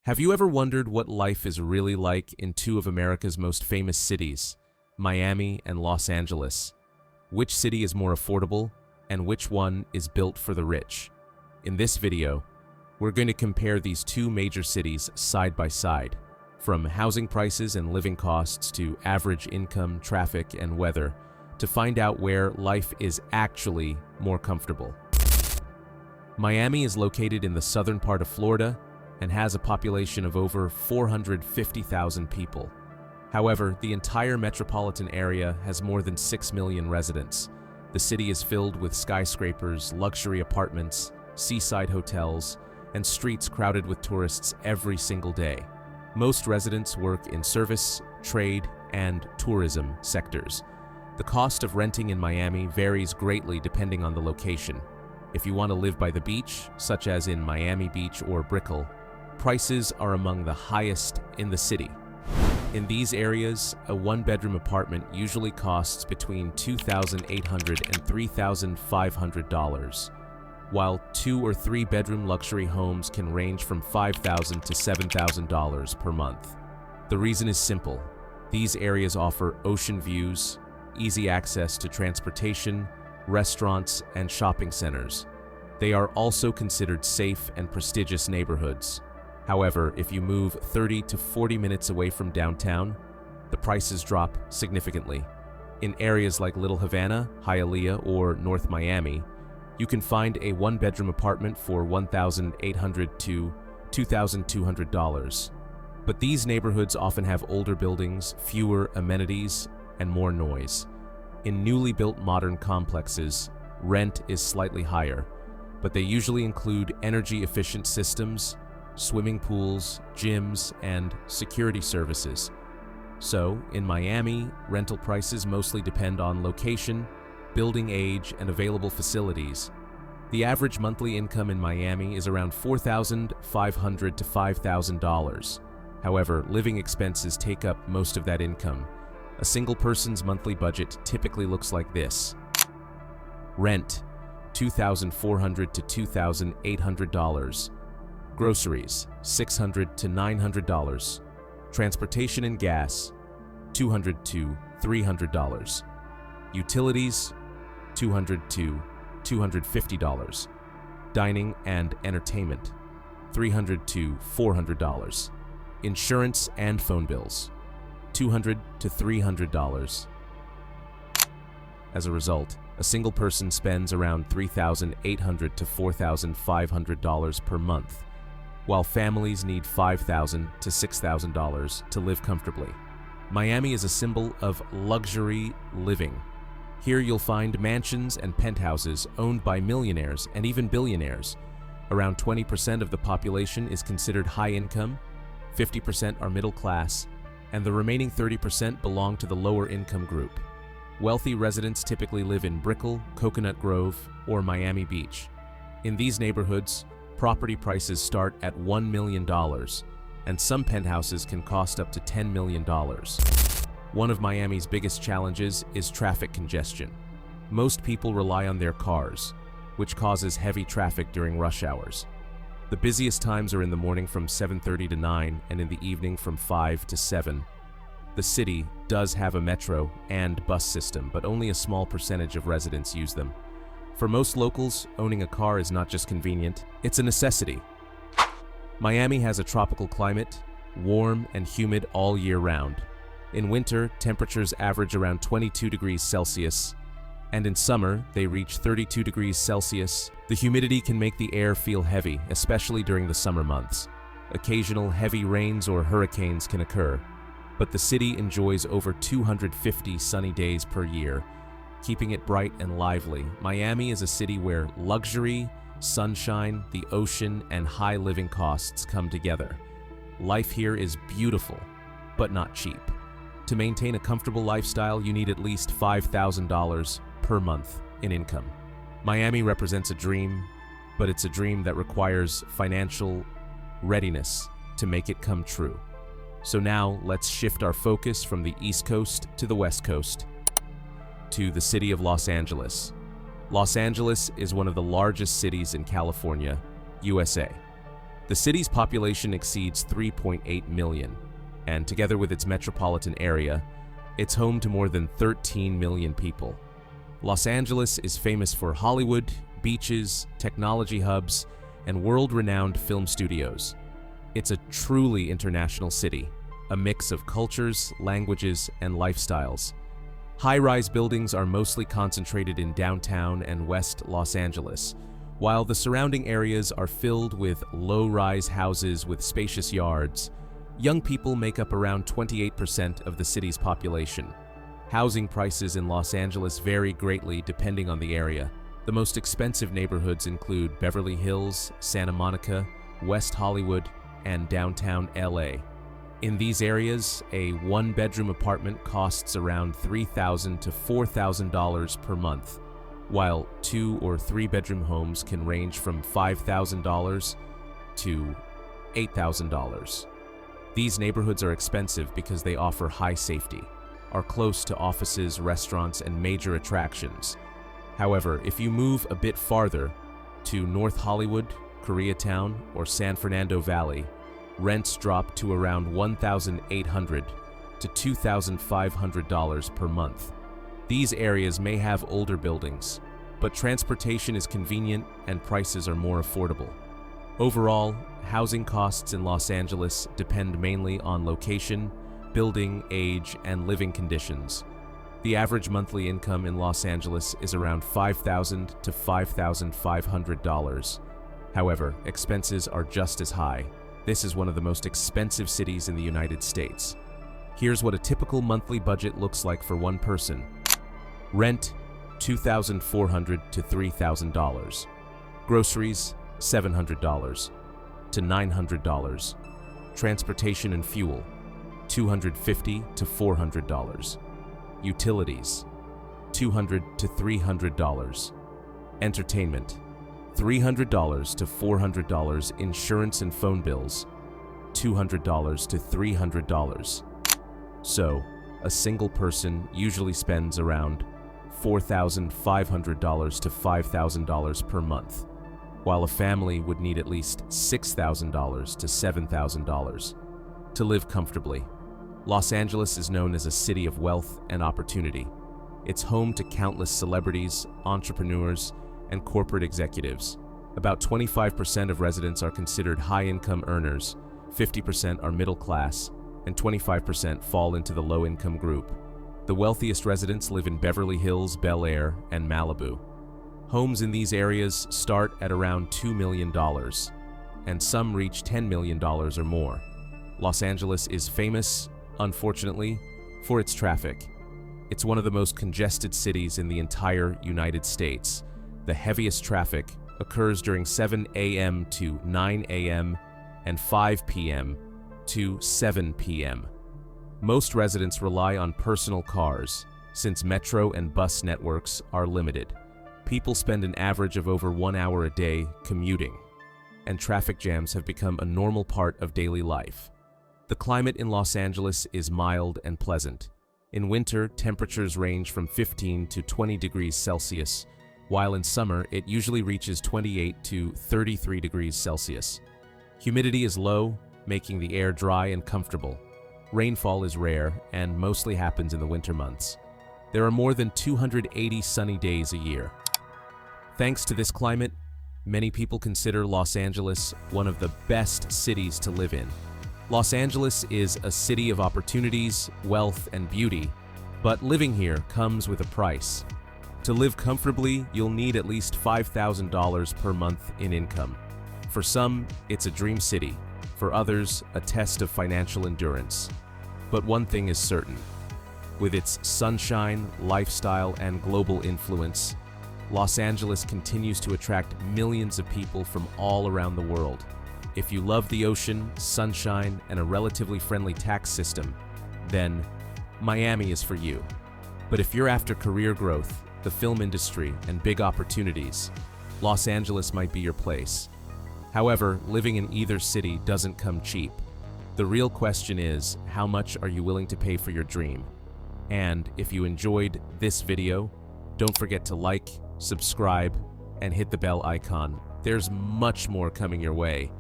Have you ever wondered what life is really like in two of America's most famous cities, Miami and Los Angeles? Which city is more affordable, and which one is built for the rich? In this video, we're going to compare these two major cities side by side, from housing prices and living costs to average income, traffic, and weather, to find out where life is actually more comfortable. Miami is located in the southern part of Florida and has a population of over 450,000 people. However, the entire metropolitan area has more than 6 million residents. The city is filled with skyscrapers, luxury apartments, seaside hotels, and streets crowded with tourists every single day. Most residents work in service, trade, and tourism sectors. The cost of renting in Miami varies greatly depending on the location. If you want to live by the beach, such as in Miami Beach or Brickell, prices are among the highest in the city. In these areas, a one-bedroom apartment usually costs between $2,800 and $3,500, while 2- or 3-bedroom luxury homes can range from $5,000 to $7,000 per month. The reason is simple. These areas offer ocean views, easy access to transportation, restaurants, and shopping centers. They are also considered safe and prestigious neighborhoods. However, if you move 30 to 40 minutes away from downtown, the prices drop significantly. In areas like Little Havana, Hialeah, or North Miami, you can find a one-bedroom apartment for $1,800 to $2,200. But these neighborhoods often have older buildings, fewer amenities, and more noise. In newly built modern complexes, rent is slightly higher, but they usually include energy-efficient systems, swimming pools, gyms, and security services. So, in Miami, rental prices mostly depend on location, building age, and available facilities. The average monthly income in Miami is around $4,500 to $5,000. However, living expenses take up most of that income. A single person's monthly budget typically looks like this. Rent, $2,400 to $2,800. Groceries, $600 to $900. Transportation and gas, $200 to $300. Utilities, $200 to $250. Dining and entertainment, $300 to $400. Insurance and phone bills, $200 to $300. As a result, a single person spends around $3,800 to $4,500 per month, while families need $5,000 to $6,000 to live comfortably. Miami is a symbol of luxury living. Here you'll find mansions and penthouses owned by millionaires and even billionaires. Around 20% of the population is considered high income, 50% are middle class, and the remaining 30% belong to the lower income group. Wealthy residents typically live in Brickell, Coconut Grove, or Miami Beach. In these neighborhoods, property prices start at $1 million, and some penthouses can cost up to $10 million. One of Miami's biggest challenges is traffic congestion. Most people rely on their cars, which causes heavy traffic during rush hours. The busiest times are in the morning from 7:30 to 9 and in the evening from 5 to 7. The city does have a metro and bus system, but only a small percentage of residents use them. For most locals, owning a car is not just convenient, it's a necessity. Miami has a tropical climate, warm and humid all year round. In winter, temperatures average around 22 degrees Celsius, and in summer, they reach 32 degrees Celsius. The humidity can make the air feel heavy, especially during the summer months. Occasional heavy rains or hurricanes can occur, but the city enjoys over 250 sunny days per year, keeping it bright and lively. Miami is a city where luxury, sunshine, the ocean, and high living costs come together. Life here is beautiful, but not cheap. To maintain a comfortable lifestyle, you need at least $5,000 per month in income. Miami represents a dream, but it's a dream that requires financial readiness to make it come true. So now let's shift our focus from the East Coast to the West Coast, to the city of Los Angeles. Los Angeles is one of the largest cities in California, USA. The city's population exceeds 3.8 million, and together with its metropolitan area, it's home to more than 13 million people. Los Angeles is famous for Hollywood, beaches, technology hubs, and world-renowned film studios. It's a truly international city, a mix of cultures, languages, and lifestyles. High-rise buildings are mostly concentrated in downtown and West Los Angeles, while the surrounding areas are filled with low-rise houses with spacious yards. Young people make up around 28% of the city's population. Housing prices in Los Angeles vary greatly depending on the area. The most expensive neighborhoods include Beverly Hills, Santa Monica, West Hollywood, and downtown LA. In these areas, a one-bedroom apartment costs around $3,000 to $4,000 per month, while 2- or 3-bedroom homes can range from $5,000 to $8,000. These neighborhoods are expensive because they offer high safety, are close to offices, restaurants, and major attractions. However, if you move a bit farther to North Hollywood, Koreatown, or San Fernando Valley, rents drop to around $1,800 to $2,500 per month. These areas may have older buildings, but transportation is convenient and prices are more affordable. Overall, housing costs in Los Angeles depend mainly on location, building, age, and living conditions. The average monthly income in Los Angeles is around $5,000 to $5,500. However, expenses are just as high. This is one of the most expensive cities in the United States. Here's what a typical monthly budget looks like for one person. Rent, $2,400 to $3,000. Groceries, $700 to $900. Transportation and fuel, $250 to $400. Utilities, $200 to $300. Entertainment, $300 to $400. Insurance and phone bills, $200 to $300. So, a single person usually spends around $4,500 to $5,000 per month, while a family would need at least $6,000 to $7,000 to live comfortably. Los Angeles is known as a city of wealth and opportunity. It's home to countless celebrities, entrepreneurs, and corporate executives. About 25% of residents are considered high-income earners, 50% are middle class, and 25% fall into the low-income group. The wealthiest residents live in Beverly Hills, Bel Air, and Malibu. Homes in these areas start at around $2 million, and some reach $10 million or more. Los Angeles is famous, unfortunately, for its traffic. It's one of the most congested cities in the entire United States. The heaviest traffic occurs during 7 a.m. to 9 a.m. and 5 p.m. to 7 p.m. Most residents rely on personal cars, since metro and bus networks are limited. People spend an average of over 1 hour a day commuting, and traffic jams have become a normal part of daily life. The climate in Los Angeles is mild and pleasant. In winter, temperatures range from 15 to 20 degrees Celsius, while in summer it usually reaches 28 to 33 degrees Celsius. Humidity is low, making the air dry and comfortable. Rainfall is rare and mostly happens in the winter months. There are more than 280 sunny days a year. Thanks to this climate, many people consider Los Angeles one of the best cities to live in. Los Angeles is a city of opportunities, wealth, and beauty, but living here comes with a price. To live comfortably, you'll need at least $5,000 per month in income. For some, it's a dream city. For others, a test of financial endurance. But one thing is certain. With its sunshine, lifestyle, and global influence, Los Angeles continues to attract millions of people from all around the world. If you love the ocean, sunshine, and a relatively friendly tax system, then Miami is for you. But if you're after career growth, the film industry, and big opportunities, Los Angeles might be your place. However, living in either city doesn't come cheap. The real question is, how much are you willing to pay for your dream? And if you enjoyed this video, don't forget to like, subscribe, and hit the bell icon. There's much more coming your way.